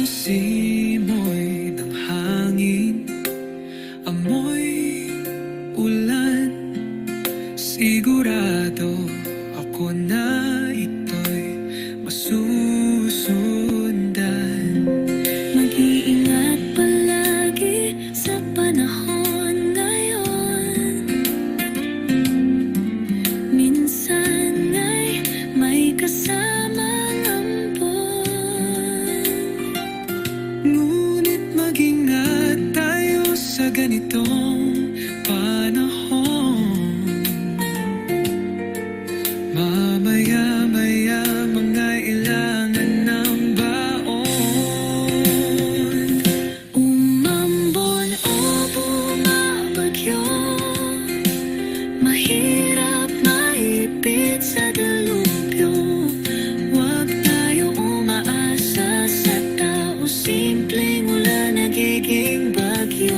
simoy ng hangin, amoy ulan. Sigurado ako na ito'y masusundan. Mag-iingat palagi sa panahon ngayon. Minsan ay may kasamang ampon. Ngunit mag-ingat tayo sa ganitong panahon. Mamaya-maya mangailangan ng baon. Umambon o bumabagyo, mahirap maipit sa delubyo. Huwag tayo umaasa sa tao, simpleng ulan nagiging bagyo.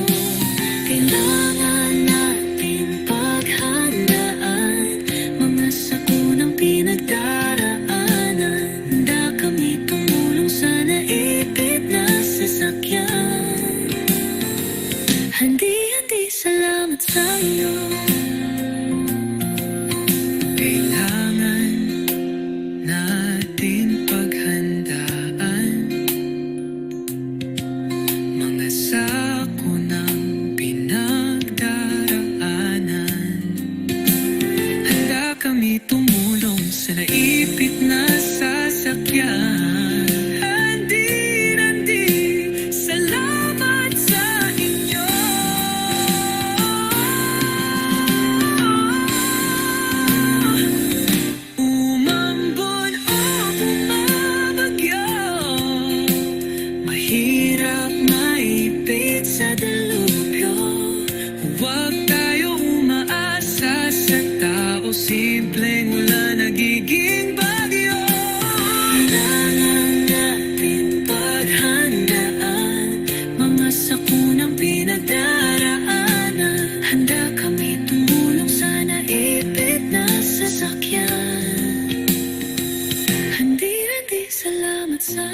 Kailangan natin paghandaan mga sakunang pinagdaraanan. Handa kami tumulong sa naipit na sasakyan. Handi-handi, salamat sa iyo. Kailangan natin paghandaan mga sako ng pinagdaraanan. Handa kami tumulong sa naipit na sasakyan. Handi-handi, salamat sa inyo. Umambon o bumabagyo, mahirap maipit sa delubyo. Huwag tayo umaasa sa tao, simpleng ulan nagiging bagyo. Kailangan natin paghandaan mga sakunang pinagdaraanan. Handa kami tumulong sa naipit na sasakyan. Handi-handi, salamat sa